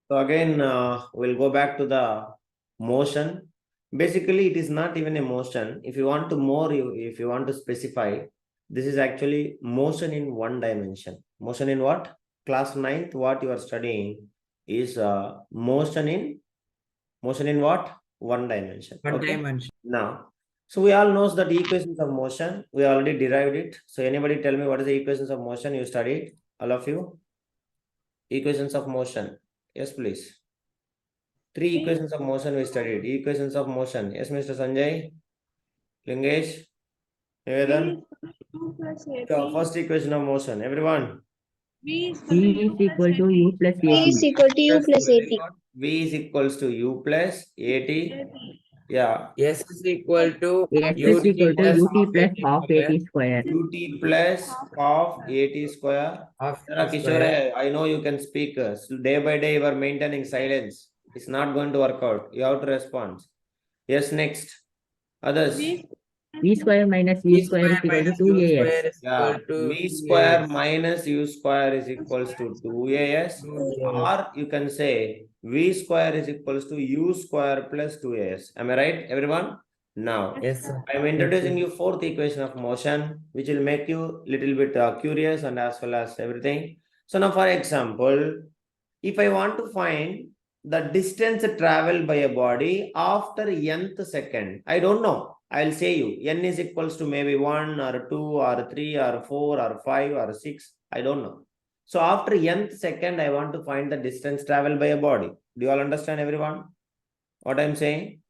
So again, we'll go back to the motion. Basically, it is not even a motion. If you want to if you want to specify, this is actually motion in one dimension. Motion in what? Class 9th, what you are studying is motion in what? One dimension. One Okay. dimension. Now, so we all knows that equations of motion, we already derived it. So anybody tell me what is the equations of motion you studied? All of you? Equations of motion. Yes, please. Three equations of motion we studied. Equations of motion. Yes, Mr. Sanjay, Lingesh, Nivedan. So first equation of motion. Everyone. V is V is equal to U plus V AT. is equal to U plus Very AT. good. V is equals to U plus AT. Yeah. S is equal to S is UT equal to plus UT plus half square. AT square. UT plus half AT square. Half Sir, Kishore, I know you can speak. Day by day you are maintaining silence. It's not going to work out. You have to respond. Yes, next. Others. V square minus U square is equal to 2AS. Square is equal Yeah, to V square 2AS. minus U square is equals to 2AS. Or you can say V square is equals to U square plus 2AS. Am I right, everyone? Now, Yes, sir. I'm introducing you fourth equation of motion, which will make you little bit curious and as well as everything. So now, for example, if I want to find the distance traveled by a body after nth second, I don't know. I'll say you n is equals to maybe 1 or 2 or 3 or 4 or 5 or 6. I don't know. So after nth second, I want to find the distance traveled by a body. Do you all understand, everyone? What I'm saying?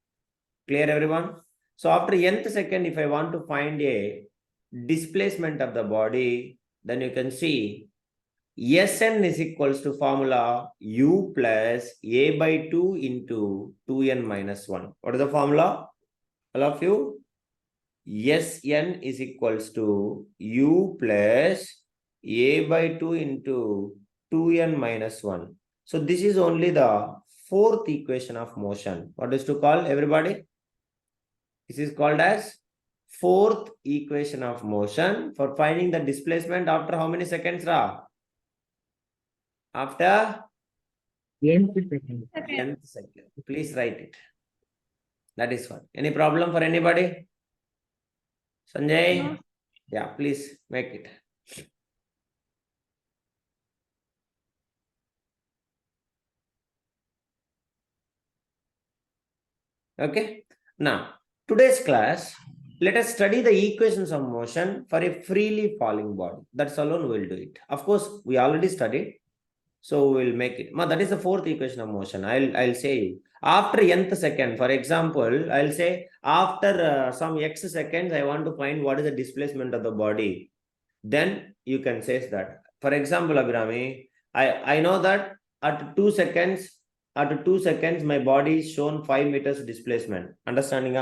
Clear, everyone? So after nth second, if I want to find a displacement of the body, then you can see Sn is equals to formula U plus A by 2 into 2n minus 1. What is the formula? All of you? Sn is equals to U plus A by 2 into 2n minus 1. So this is only the fourth equation of motion. What is to call, everybody? This is called as fourth equation of motion for finding the displacement after how many seconds, Ra? After Nth second. nth second. Please write it. That is fine. Any problem for anybody? Sanjay? No. Yeah, please make it. Okay. Now, today's class, let us study the equations of motion for a freely falling body. That's alone we'll do it. Of course, we already studied. So we'll make it. That is the fourth equation of motion. I'll say you. After nth second, for example, I'll say after some x seconds, I want to find what is the displacement of the body. Then you can say that. For example, Abhirami, I know that at 2 seconds, my body is shown 5 meters displacement. Understanding?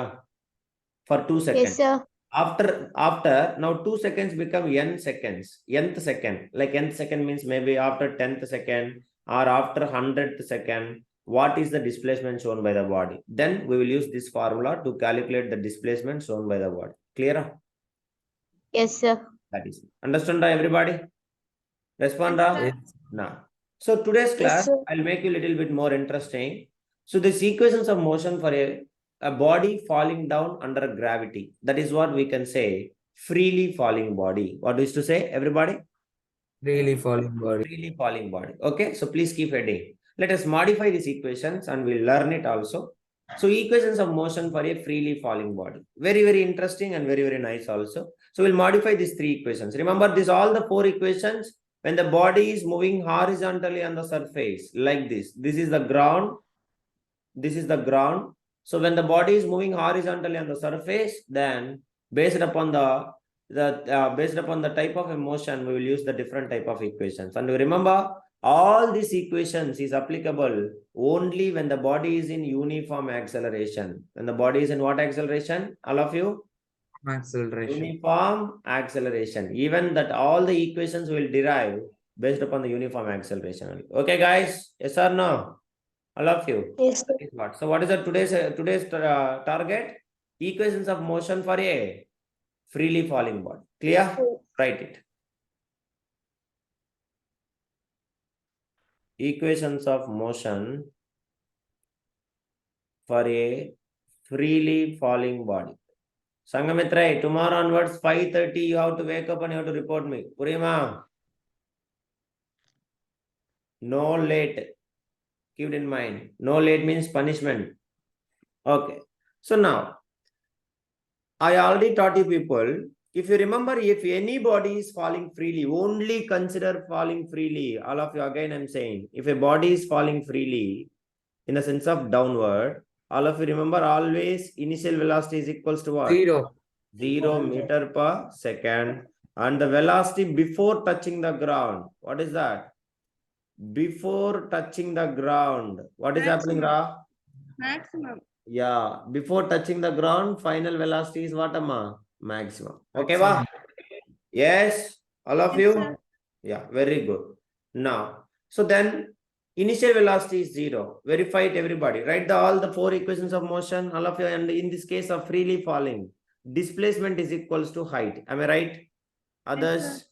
For 2 seconds. Yes, sir. After now 2 seconds become nth second, like nth second means maybe after 10th second or after 100th second, what is the displacement shown by the body? Then we will use this formula to calculate the displacement shown by the body. Clear? Yes, sir. That is understand, everybody? Respond? Yes. Now, so today's class, sir. I'll make you a little bit more interesting. So the equations of motion for a body falling down under gravity. That is what we can say, freely falling body. What is to say, everybody? Freely falling body. Freely falling body. Okay, so please keep heading. Let us modify these equations and we'll learn it also. So equations of motion for a freely falling body. Very, very interesting and very, very nice also. So we'll modify these three equations. Remember, this all the four equations when the body is moving horizontally on the surface like this. This is the ground. This is the ground. So when the body is moving horizontally on the surface, then based upon the type of motion, we will use the different type of equations. And remember, all these equations is applicable only when the body is in uniform acceleration. When the body is in what acceleration? All of you? Acceleration. Uniform acceleration. Even that all the equations will derive based upon the uniform acceleration. Okay, guys? Yes or no? All of you? Yes, sir. So what is the today's target? Equations of motion for a freely falling body. Clear? Write it. equations of motion for a freely falling body. Sangamitra, tomorrow onwards, 5:30, you have to wake up and you have to report me. Purima. No late. Keep it in mind. No late means punishment. Okay. So now, I already taught you people, if you remember, if anybody is falling freely, only consider falling freely. All of you, again, I'm saying, if a body is falling freely, in the sense of downward, all of you remember always initial velocity is equals to what? 0. 0 meter per second. And the velocity before touching the ground, what is that? Before touching the ground, what is happening, Ra? Maximum. Yeah, before touching the ground, final velocity is what, Amma? Maximum. Okay, va? Yes, all of Yes, you? sir. Yeah, very good. Now, so then initial velocity is 0. Verify it, everybody. Write all the 4 equations of motion, all of you. And in this case of freely falling, displacement is equals to height. Am I right? Others? Yes,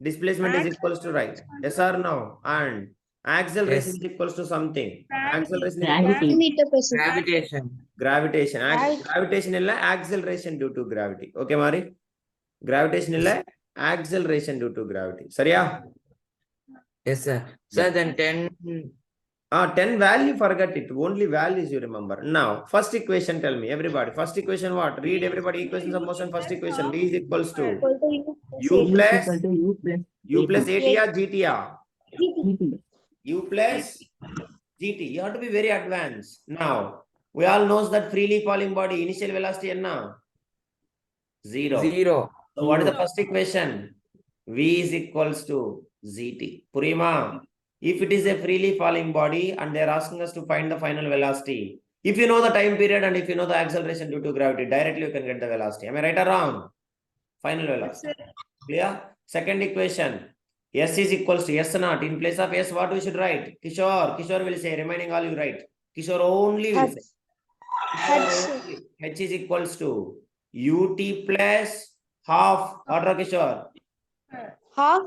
Displacement is equals to right. Yes or no? And acceleration Yes. is equals to something. Gravity. Acceleration is Gravity. equals to Meter per second. Gravitation. gravitation. Right. Gravitation illa acceleration due to gravity. Okay, Mari? Gravitation illa acceleration due to gravity. Sariya? Yes, sir. Sir, then 10. 10 value, forget it. Only values you remember. Now, first equation, tell me, everybody. First equation what? Read everybody equations of motion. First equation, V is equals to Equal to U Is plus equal to U plus AT. AT or GT or GT. U plus GT. You have to be very advanced. Now, we all knows that freely falling body, initial velocity enna? 0. 0. So, what is the first equation? V is equals to ZT. Purima, if it is a freely falling body and they are asking us to find the final velocity, if you know the time period and if you know the acceleration due to gravity, directly you can get the velocity. Am I right or wrong? Final velocity. Clear? Second equation. S is equals to S naught. In place of S, what we should write? Kishore. Kishore will say, remaining all you write. Kishore only will say. H is equals to UT plus half. What, Kishore? half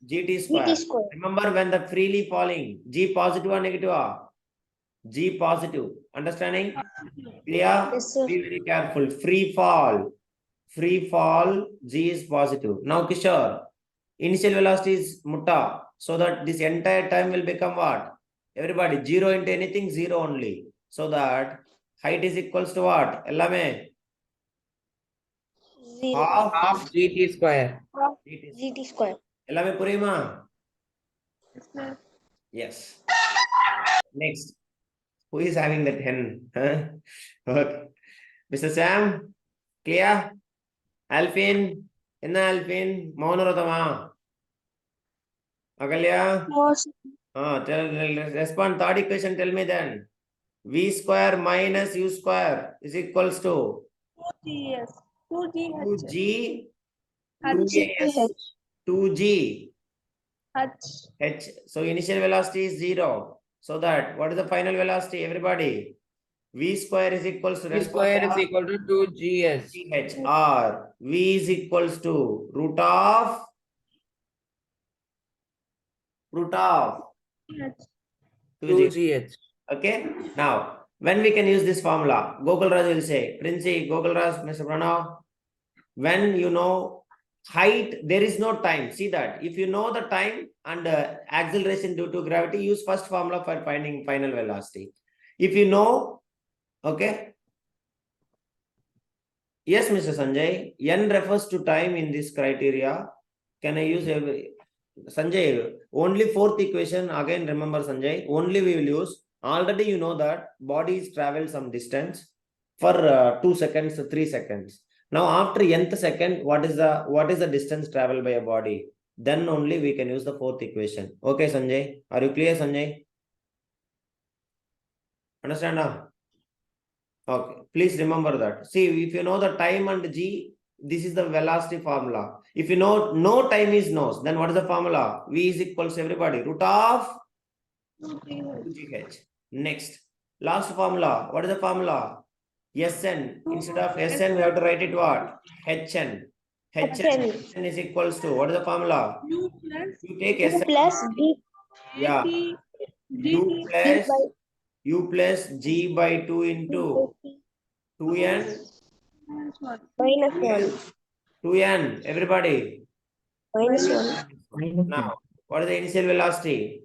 GT square. GT square. Remember when the freely falling, G positive or negative? G positive. Understanding? Clear? Yes, sir. Be very careful. Free fall. Free fall, G is positive. Now, Kishore, initial velocity is mutta. So that this entire time will become what? Everybody, 0 into anything, 0 only. So that height is equals to what? Ellame? Zero. Half GT square. Half GT square. Ellame Purima? Yes, sir. Yes. Next. Who is having the 10? Huh? Okay. Mr. Sam? Clear? Alpin? Enna Alpin? Maunaratama? Agalya? Respond. Third equation, tell me then. V square minus U square is equals to 2GS. 2G 2G, H. 2AS, 2G, H. H. So initial velocity is 0. So that, what is the final velocity, everybody? V square is equals to V square is equal to 2GS. H or V is equals to root of 2GH. Okay. Now, when we can use this formula, Gokul Raj will say, Princey, Gokul Raj, Mr. Pranav, when you know height, there is no time. See that. If you know the time and acceleration due to gravity, use first formula for finding final velocity. If you know, okay. Yes, Mr. Sanjay, N refers to time in this criteria. Can I use every? Sanjay, only fourth equation, again remember Sanjay, only we will use. Already you know that bodies travel some distance for 2 seconds to 3 seconds. Now after nth second, what is the distance traveled by a body? Then only we can use the fourth equation. Okay, Sanjay, are you clear, Sanjay? Understand now? Okay, please remember that. See, if you know the time and G, this is the velocity formula. If you know no time is no, then what is the formula? V is equals to everybody, root of 2GH. Next, last formula. What is the formula? Sn. Instead of Sn, we have to write it what? Hn. Hn is equals to, what is the formula? U plus You take U Sn. plus B. Yeah. GT, U plus G by 2 into 2n, minus 1. 2n, everybody. Minus 1. minus Now, what is the initial velocity?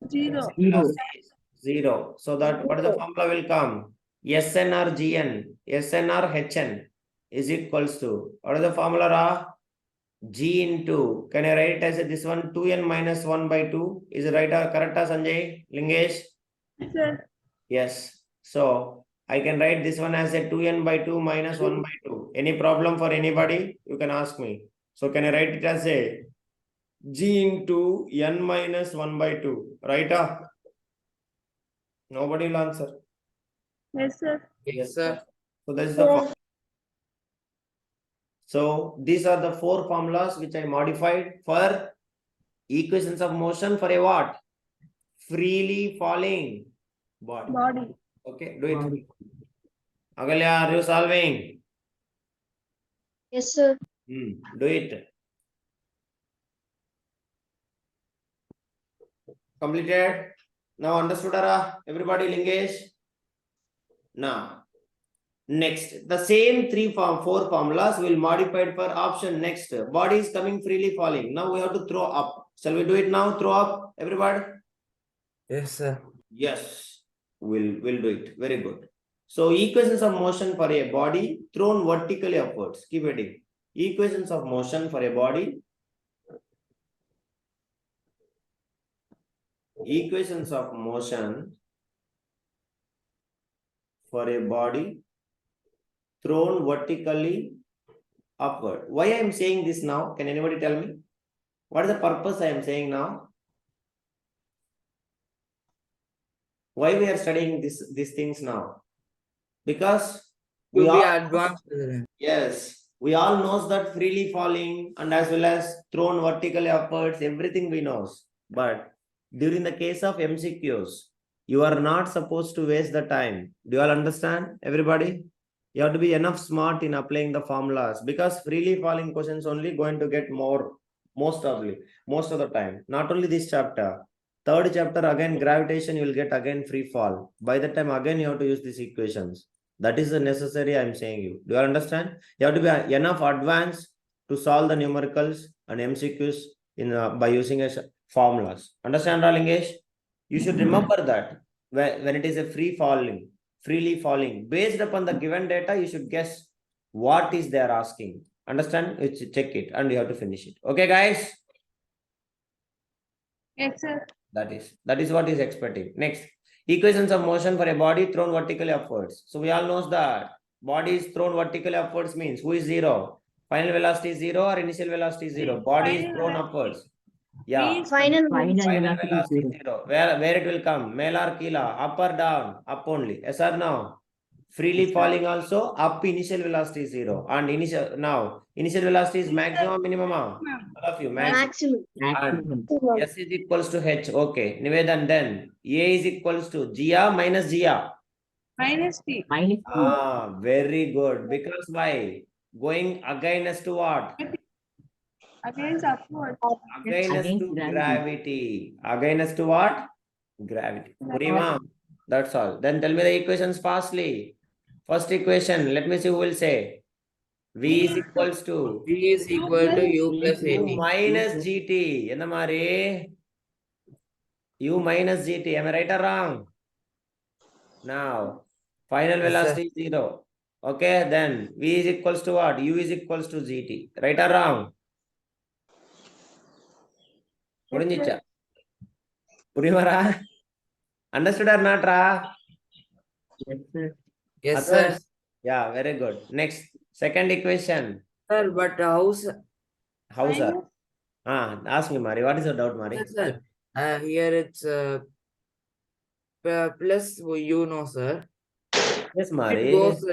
0. Velocity is 0. So that what is the formula will come? Sn or Gn, Sn or Hn is equals to, what is the formula? G into, can I write it as this one, 2n minus 1 by 2? Is it right or correct, Sanjay? Lingesh? Sir. Yes. So I can write this one as a 2n by 2 minus 1 by 2. Any problem for anybody? You can ask me. So can I write it as a G into n minus 1 by 2? Right? Nobody will answer. Yes, sir. Yes, sir. So that is the formula. So these are the 4 formulas which I modified for equations of motion for a what? Freely falling body. Body. Okay, do it. Body. Agalya, are you solving? Yes, sir. Do it. Completed. Now understood, everybody, Lingesh? Now, next, the same 4 formulas will modified for option next. Body is coming freely falling. Now we have to throw up. Shall we do it now? Throw up, everybody? Yes, sir. Yes, we'll do it. Very good. So equations of motion for a body thrown vertically upwards. Keep reading. Equations of motion for a body. Equations of motion for a body thrown vertically upward. Why I am saying this now? Can anybody tell me? What is the purpose I am saying now? Why we are studying these things now? Because To we be all, advanced. yes, we all knows that freely falling and as well as thrown vertically upwards, everything we knows. But during the case of MCQs, you are not supposed to waste the time. Do you all understand, everybody? You have to be enough smart in applying the formulas, because freely falling questions only going to get most of the time. Not only this chapter, 3rd chapter again gravitation, you will get again free fall. By the time again you have to use these equations. That is the necessary I am saying you. Do you understand? You have to be enough advanced to solve the numericals and MCQs in by using formulas. Understand, Lingesh? You should remember that when it is a freely falling, based upon the given data, you should guess what is they are asking. Understand? You should check it and you have to finish it. Okay, guys? Yes, sir. That is what is expecting. Next, equations of motion for a body thrown vertically upwards. So we all knows that body is thrown vertically upwards means who is 0? Final velocity is 0 or initial velocity is 0? Body is thrown upwards. Yeah. Final Final velocity is 0. Where it will come? Male or kila? Up or down? Up only. Yes or no? Freely falling also up, initial velocity is 0. And initial velocity is maximum or minimum? All of you, maximum. Maximum. S is equals to H. Okay. Nivedan, then A is equals to Gia minus Gia. minus T. Minus T. Very good. Because why? Going against to what? Against upward. Against to gravity. gravity. Against to what? Gravity. Purima. That's all. Then tell me the equations fastly. First equation. Let me see who will say. V is equals to V is equal to U plus U 80. minus GT. Enna mari? U minus GT. Am I right or wrong? Now, final Yes, velocity is 0. Okay, then V is equals to what? U is equals to GT. Right or wrong? Pudinjicha. Purimara? Understood or not, Ra? Yes, sir. Yes, sir. Others? Yeah, very good. Next, second equation. Sir, but How, sir? Ask me, Mari. What is your doubt, Mari? yes, sir. Here it's plus you know, sir. Yes, It Mari. goes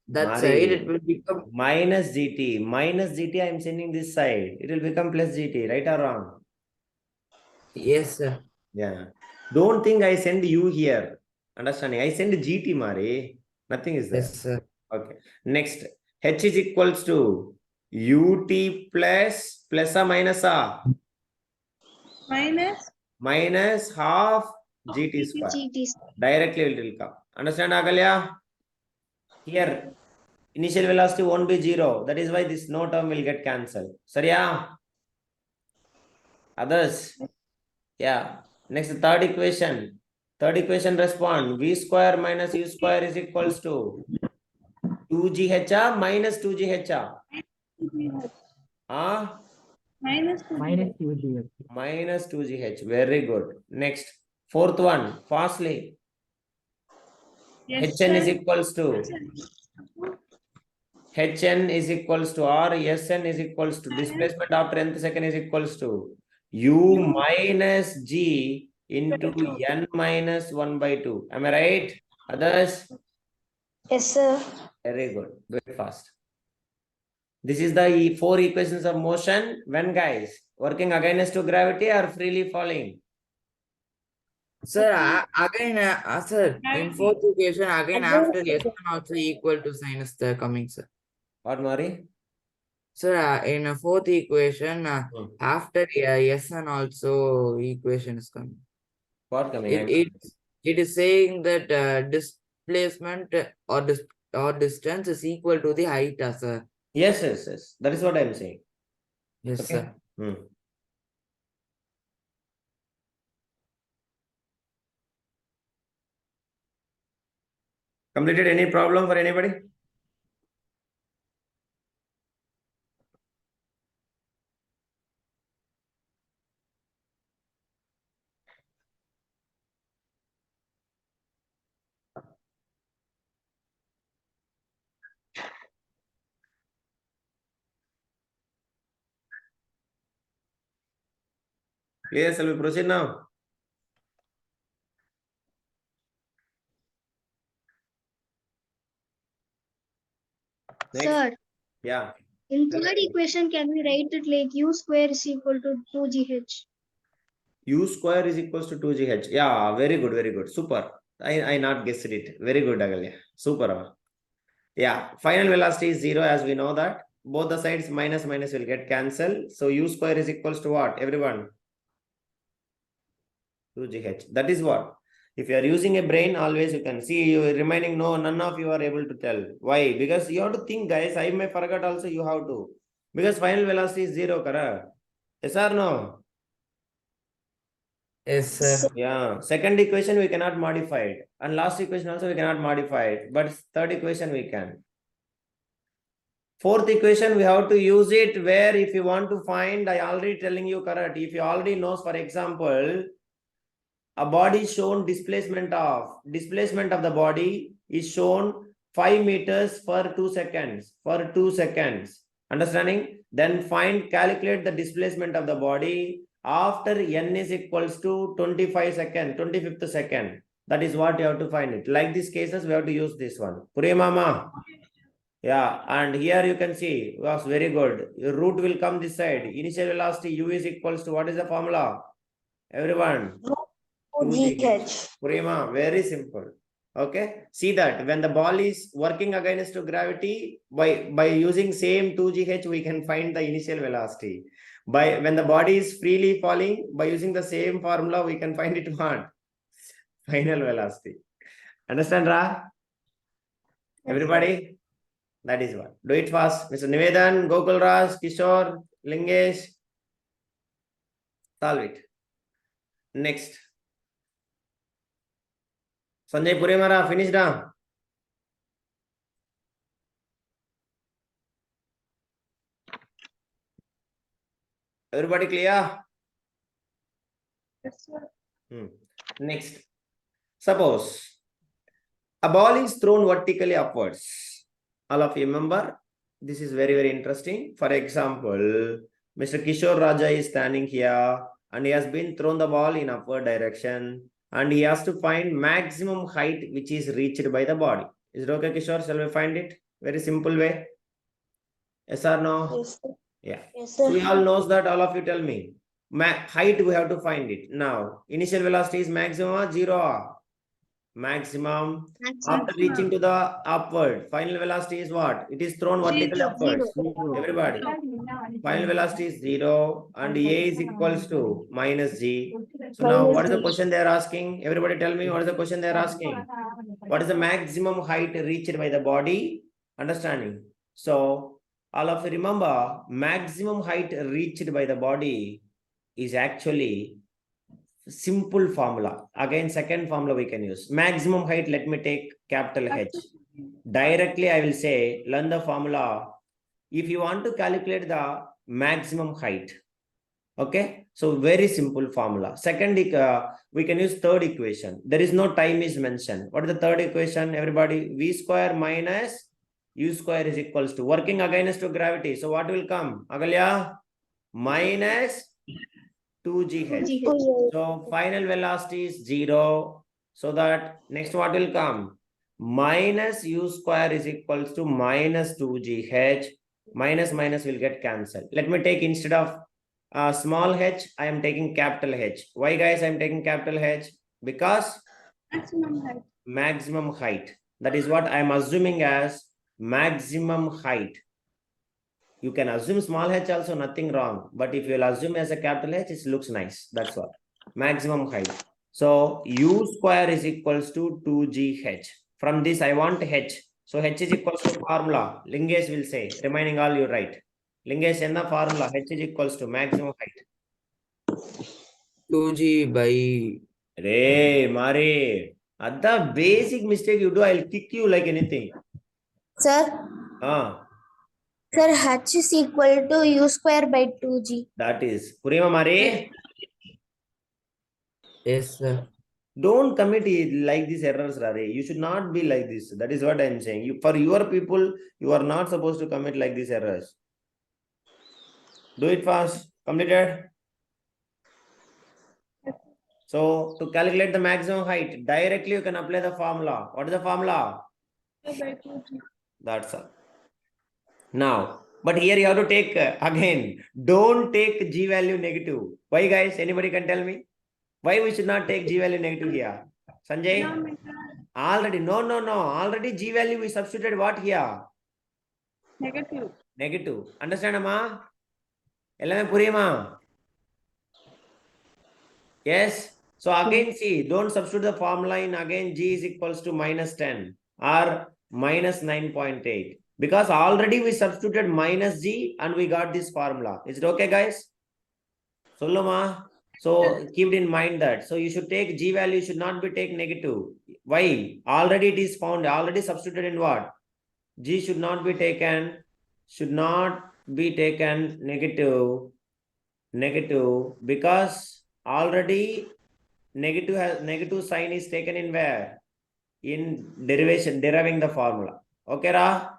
that Mari. side, it will become Minus GT. Minus GT, I am sending this side. It will become plus GT. Right or wrong? yes, sir. Yeah. Don't think I send you here. Understanding? I send GT, Mari. Nothing is there. Yes, sir. Okay. Next. H is equals to UT plus or minus A? Minus. minus half gt square. Directly it will come. Understand, Agalya? Here, initial velocity won't be 0. That is why this no term will get cancelled. Sarya? Others? Yeah. Next, third equation. Third equation respond. V square minus u square is equals to 2gh minus 2gh. Ah? Minus 2. Minus UGH. Minus 2gh. Very good. Next, fourth one. Fastly. Yes, Hn is sir. equals to Hn is equals to or Sn is equals to displacement after nth second is equals to u minus g into n minus 1 by 2. Am I right? Others? Yes, sir. Very good. Very fast. This is the four equations of motion when, guys, working against to gravity or freely falling. Sir, again, sir, in fourth equation, again after S1 also equal to sinus the coming, sir. What, Mari? Sir, in a fourth equation, after S1 also equation is coming. What coming? It is saying that displacement or distance is equal to the height, sir. Yes. That is what I am saying. Yes, Okay. sir. Completed. Any problem for anybody? Clear? Shall we proceed now? Next. Sir, Yeah. in third equation, can we write it like u square is equal to 2gh? U square is equals to 2gh. Yeah, very good. Super. I not guessed it. Very good, Agalya. Super. Yeah, final velocity is 0 as we know that. Both the sides minus will get cancelled. So U square is equals to what? Everyone? 2gh. That is what? If you are using a brain, always you can see you remaining no, none of you are able to tell. Why? Because you have to think, guys. I may forget also, you have to. Because final velocity is 0, correct? Yes or no? Yes, sir. Yeah. Second equation we cannot modify it. And last equation also we cannot modify it. But third equation we can. Fourth equation, we have to use it where if you want to find, I already telling you correct. If you already knows, for example, a body shown displacement of the body is shown 5 meters for 2 seconds. For 2 seconds. Understanding? Then calculate the displacement of the body after n is equals to 25th second. That is what you have to find it. Like these cases, we have to use this one. Pure mama. Yeah, and here you can see, was very good. Your root will come this side. Initial velocity u is equals to what is the formula? Everyone. 2gh. Prima, very simple. Okay. See that when the ball is working against to gravity, by using same 2gh, we can find the initial velocity. When the body is freely falling, by using the same formula, we can find it what? Final velocity. Understand, Ra? Everybody? That is what. Do it fast. Mr. Nivedan, Gokul Raj, Kishore, Lingesh. Solve it. Next. Sanjay Purimara, finished down. Everybody clear? Yes, sir. Next. Suppose a ball is thrown vertically upwards. All of you remember? This is very interesting. For example, Mr. Kishore Raja is standing here and he has been thrown the ball in upward direction and he has to find maximum height which is reached by the body. Is it okay, Kishore? Shall we find it? Very simple way. Yes or no? Yes, sir. Yeah. Yes, So sir. we all knows that. All of you tell me. Height we have to find it. Now, initial velocity is maximum or 0? Maximum. After reaching to the upward, final velocity is what? It is thrown vertically upwards. Everybody. Final velocity is 0 and A is equals to minus G. So now what is the question they are asking? Everybody tell me what is the question they are asking? What is the maximum height reached by the body? Understanding. So all of you remember, maximum height reached by the body is actually simple formula. Again, second formula we can use. Maximum height, let me take capital H. Directly I will say, learn the formula. If you want to calculate the maximum height, okay, so very simple formula. Second, we can use third equation. There is no time is mentioned. What is the third equation? Everybody, v square minus u square is equals to working against to gravity. So what will come? Agalya, minus 2gh. So final velocity is 0. So that next what will come? Minus u square is equals to minus 2gh. Minus minus will get cancelled. Let me take instead of small h, I am taking capital H. Why guys I am taking capital H? Because maximum height. That is what I am assuming as maximum height. You can assume small h also, nothing wrong. But if you will assume as a capital H, it looks nice. That's what. Maximum height. So u square is equals to 2gh. From this I want h. So h is equals to formula. Lingesh will say, remaining all you write. Lingesh in the formula, h is equals to maximum height. 2G by... Hey, Mari. At the basic mistake you do, I'll kick you like anything. Sir, Sir, h is equal to u square by 2g. That is. Purima Mari. Yes, sir. Don't commit like these errors, Rare. You should not be like this. That is what I'm saying. For your people, you are not supposed to commit like these errors. Do it fast. Completed. So to calculate the maximum height, directly you can apply the formula. What is the formula? That's all. Now, but here you have to take again. Don't take g value negative. Why, guys? Anybody can tell me? Why we should not take g value negative here? Sanjay? Already, no. Already g value we substituted what here? Negative. Understand, Amma? Ellame puriyama? Yes. So again, see, don't substitute the formula in again g is equals to minus 10 or minus 9.8. Because already we substituted minus g and we got this formula. Is it okay, guys? Soloma. So keep it in mind that. So you should take g value should not be take negative. Why? Already it is found. Already substituted in what? G should not be taken. Should not be taken negative. Negative because already negative sign is taken in where? In deriving the formula. Okay, Ra?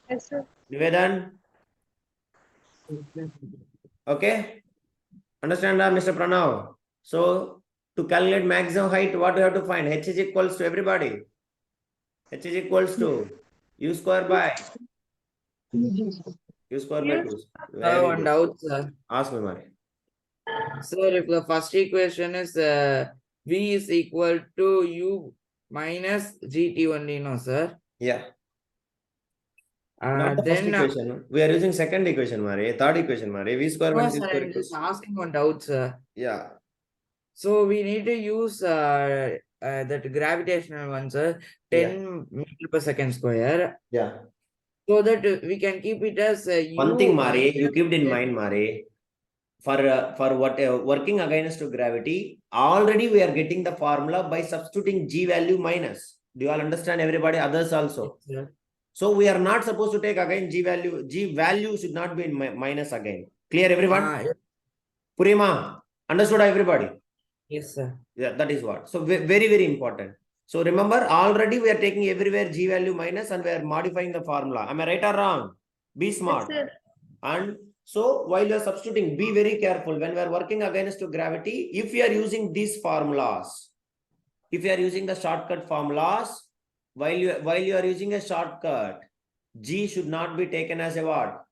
Yes, sir. Nivedan? Okay? Understand that, Mr. Pranav? So, to calculate maximum height, what we have to find? H is equals to everybody. H is equals to u square by u square by 2. I have one doubt, sir. Ask me, Mari. Sir, if the first equation is V is equal to U minus GT only, no, sir? Yeah. Not the first Then equation. We are using second equation, Mari. Third equation, Mari. V square no, minus u sir, square I'm equals. just asking one doubt, sir. Yeah. So we need to use that gravitational one, sir, 10 meter per second square, Yeah. so that we can keep it as One U thing, Mari, minus you keep it in mind, Mari. For what working against to gravity, already we are getting the formula by substituting g value minus. Do you all understand, everybody? Others also. Yes, sir. So we are not supposed to take again g value. G value should not be in minus again. Clear, everyone? Yes. Purima, understood, everybody? Yes, sir. Yeah, that is what. So very important. So remember, already we are taking everywhere g value minus and we are modifying the formula. Am I right or wrong? Be smart. Yes, sir. And so while you are substituting, be very careful when we are working against to gravity. If you are using these formulas, if you are using the shortcut formulas, while you are using a shortcut, g should not be taken as a what?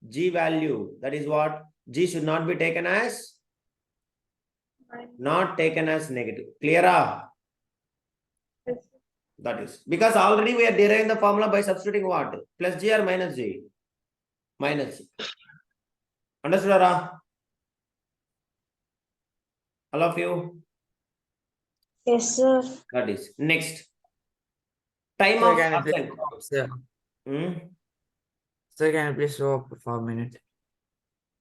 G value. That is what? G should not be taken as not taken as negative. Clear? Yes, sir. That is because already we are deriving the formula by substituting what? Plus g or minus g? Minus g. Understood, Ra? All of you? Yes, sir. That is. Next. Time Sir, of can you please ascent. stop, sir? Hmm? Sir, can you please stop for a minute?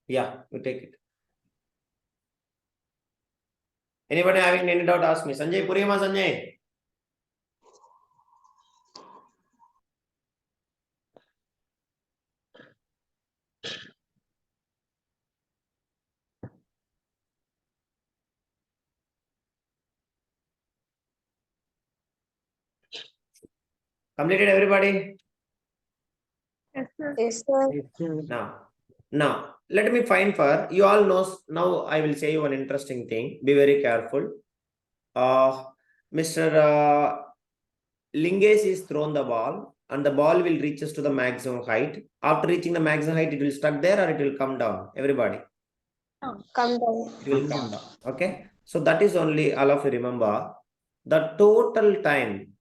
Yeah, we take it. Anybody having any doubt, ask me. Sanjay, Purima, Sanjay. Completed everybody? Yes, sir. Yes, sir. Yes, sir. Now, let me find for you all know. Now, I will say you one interesting thing. Be very careful. Mr. Lingesh is thrown the ball and the ball will reach us to the maximum height. After reaching the maximum height, it will stuck there or it will come down. Everybody, Come down. it will come down. Okay. So that is only all of you remember. The total time,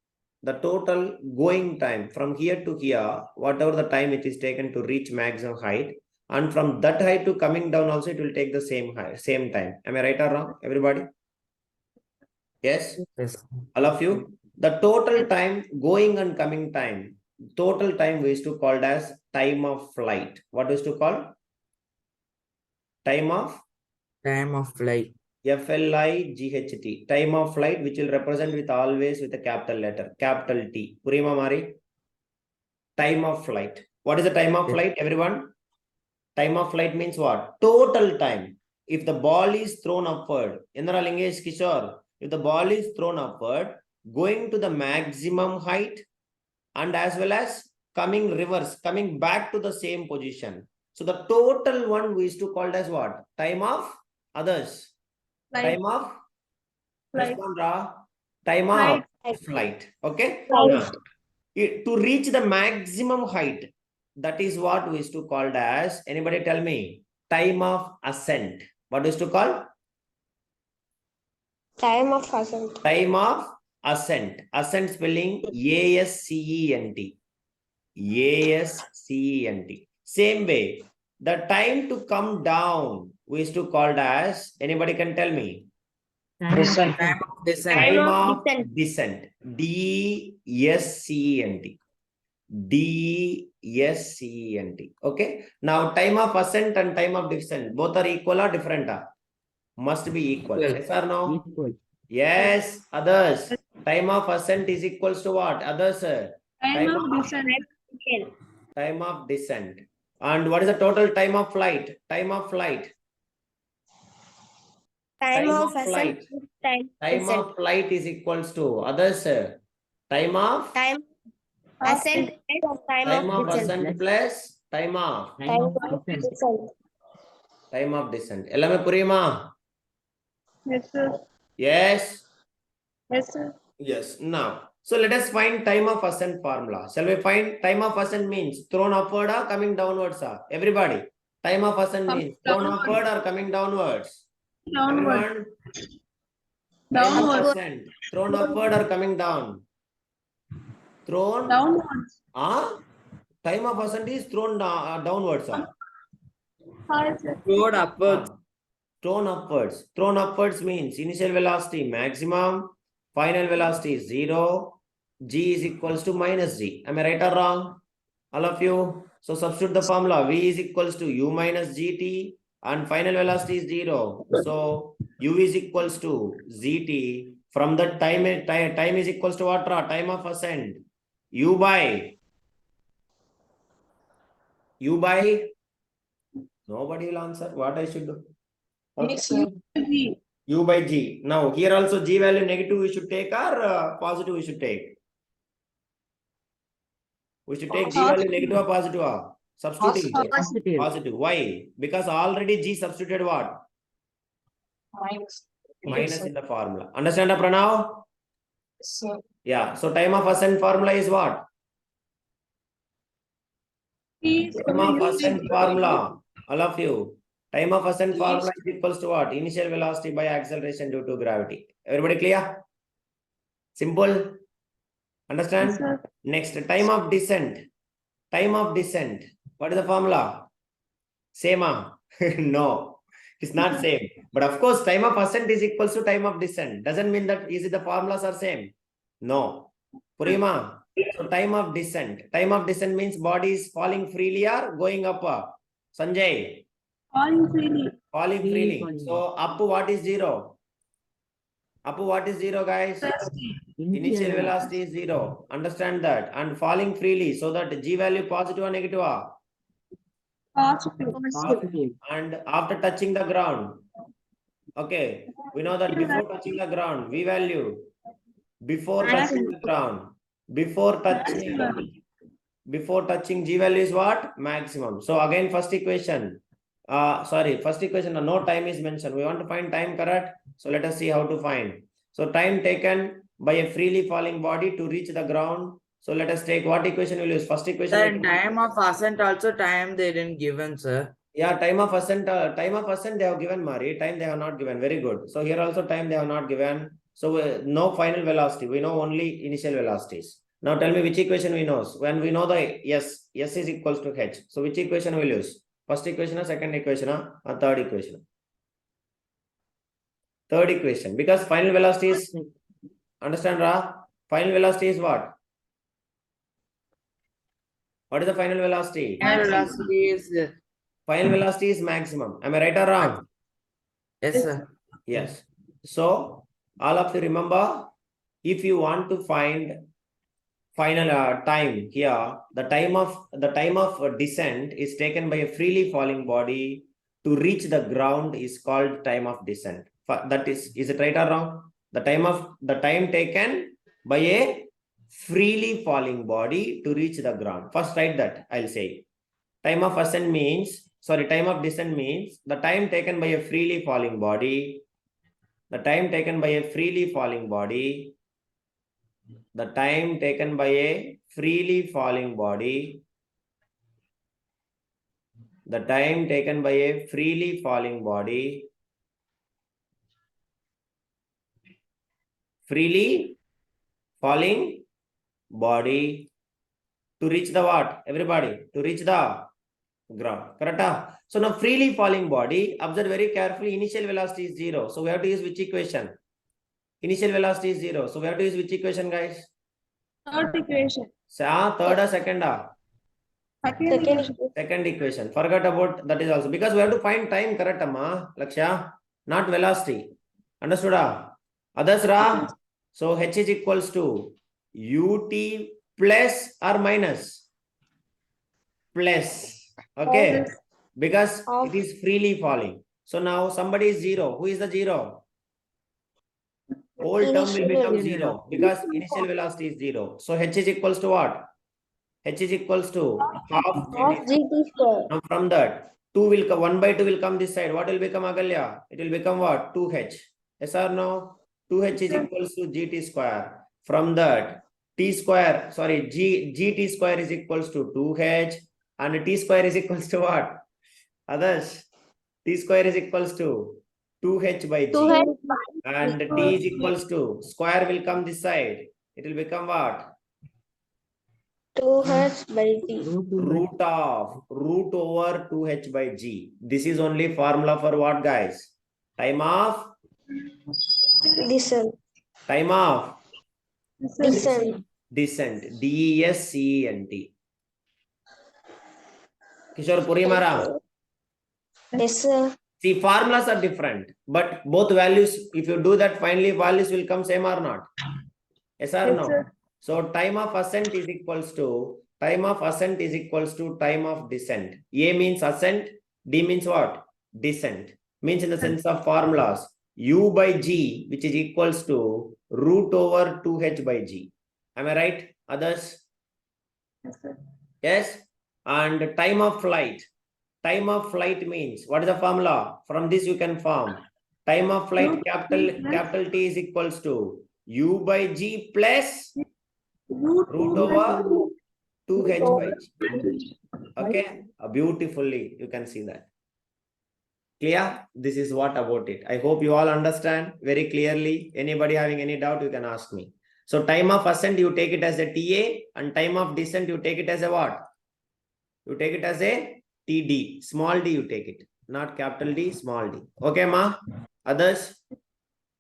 the total going time from here to here, whatever the time it is taken to reach maximum height, and from that height to coming down also it will take the same height, same time. Am I right or wrong? Everybody? Yes? Yes. All of you? The total time going and coming time, total time we used to call as time of flight. What is to call? Time of Time of flight. FLIGHT. Time of flight, which will represent with always with a capital letter, capital T. Purima Mari? Time of flight. What is the time of Yes. flight, everyone? Time of flight means what? Total time. If the ball is thrown upward, Indra Lingesh Kishore, if the ball is thrown upward, going to the maximum height and as well as coming reverse, coming back to the same position. So the total one we used to call as what? Time of others. Flight. Time of Flight. respond, Ra. Time Flight. of flight. Okay. Flight. Now, to reach the maximum height, that is what we used to call as, anybody tell me, time of ascent. What is to call? Time of ascent. Time of ascent. Ascent spelling ASCENT. ASCENT. Same way, the time to come down we used to call as, anybody can tell me? Time of Time descent. of descent. Time of of descent. descent. DSCENT. DSCENT. Okay. Now, time of ascent and time of descent, both are equal or different? Must be equal. Equal. Yes or no? Equal. Yes. Others. Time of ascent is equals to what? Others. Time of descent. Time of descent. And what is the total time of flight? Time of flight. Time of ascent. flight. Time Time descent. of flight is equals to others. Time of Time ascent. time of descent. ascent plus time of Time of descent. descent. time of descent. Ellame puriyuma? Yes, sir. Yes. Yes, sir. Yes. Now, so let us find time of ascent formula. Shall we find time of ascent means thrown upward or coming downwards? Everybody. Time of ascent means thrown upward or coming downwards? Downward. Everyone. Time of Downward. ascent. Thrown upward or coming down? Thrown. Downward. Time of ascent is thrown downwards. Hi, sir. Road upwards. Thrown upwards. Thrown upwards means initial velocity maximum, final velocity is 0, g is equals to minus g. Am I right or wrong? All of you. So substitute the formula. V is equals to u minus gt and final velocity is 0. So u is equals to gt. From that time is equals to what? Time of ascent. U by nobody will answer. What I should do? U by G. Now here also G value negative we should take or positive we should take? We should take G value negative or positive? Substituting. Positive. Positive. Why? Because already G substituted what? Minus in the formula. Understand, Pranav? Yeah. So time of ascent formula is what? Time of ascent formula. All of you. Time of ascent formula is equals to what? Initial velocity by acceleration due to gravity. Everybody clear? Simple. Understand? Yes, sir. Next, time of descent. Time of descent. What is the formula? Same? No, it's not same. But of course, time of ascent is equals to time of descent. Doesn't mean that is it the formulas are same. No. Purima. So time of descent. Time of descent means body is falling freely or going up. Sanjay. Falling freely. Falling Freely freely. falling. So up what is 0? Up what is 0, guys? Initial velocity is 0. Understand that. And falling freely. So that G value positive or negative? Positive. Positive. And after touching the ground. Okay. We know that before touching the ground, V value. Before touching the ground. Before touching G value is what? Maximum. So again, first equation. First equation, no time is mentioned. We want to find time, correct? So let us see how to find. So time taken by a freely falling body to reach the ground. So let us take what equation we'll use. First equation. Sir, in time of ascent also time they didn't given, sir. Yeah, time of ascent they have given, Mari. Time they have not given. Very good. So here also time they have not given. So no final velocity. We know only initial velocities. Now tell me which equation we know. When we know the S is equals to H. So which equation we'll use? First equation or second equation or third equation? Third equation. Because final velocity is, understand, Ra? Final velocity is what? What is the final velocity? Final velocity is Final velocity is maximum. Am I right or wrong? yes, sir. Yes. So all of you remember, if you want to find final time here, the time of descent is taken by a freely falling body to reach the ground is called time of descent. That is it right or wrong? The time taken by a freely falling body to reach the ground. First write that. I'll say time of ascent means, time of descent means the time taken by a freely falling body. The time taken by a freely falling body. The time taken by a freely falling body. The time taken by a freely falling body. Freely falling body to reach the what? Everybody, to reach the ground. Correct? So now freely falling body, observe very carefully, initial velocity is 0. So we have to use which equation? Initial velocity is 0. So we have to use which equation, guys? Third equation. Third or second? Second equation. Forget about that is also. Because we have to find time, correct, Amma? Lakshya? Not velocity. Understood? Others, Ra? So H is equals to UT plus or minus? Plus. Okay. Because it is freely falling. So now somebody is 0. Who is the 0? Whole term will become 0 because initial velocity is 0. So H is equals to what? H is equals to half GT square. Now from that, 1 by 2 will come this side. What will become, Agalya? It will become what? 2H. Yes or no? 2H is equals to GT square. From that, GT square is equals to 2H and T square is equals to what? Others, T square is equals to 2H by G. 2H And T is equals to, square will come this side. It will become what? 2H by T. Root over 2H by G. This is only formula for what, guys? Time of Descent. Time of Descent. descent. DESCENT. Kishore Purimara. Yes, sir. See, formulas are different, but both values, if you do that, finally values will come same or not? Yes or no? sir. So time of ascent is equals to time of descent. A means ascent, D means what? Descent. Means in the sense of formulas, U by G, which is equals to root over 2H by G. Am I right? Others? Yes, sir. Yes. And time of flight. Time of flight means, what is the formula? From this you can form. Time of flight, capital T is equals to U by G plus root over 2H by G. Okay. Beautifully, you can see that. Clear? This is what about it. I hope you all understand very clearly. Anybody having any doubt, you can ask me. So time of ascent, you take it as a TA, and time of descent, you take it as a what? You take it as a TD. Small d, you take it. not capital D, small d. Okay, ma? Others?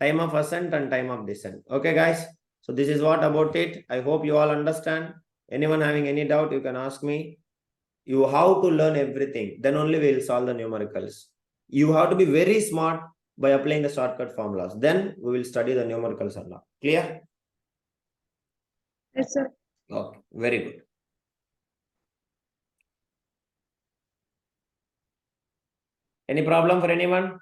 Time of ascent and time of descent. Okay, guys? So this is what about it. I hope you all understand. Anyone having any doubt, you can ask me. You have to learn everything. Then only we will solve the numericals. You have to be very smart by applying the shortcut formulas. Then we will study the numericals and all. Clear? Yes, sir. Okay, very good. Any problem for anyone?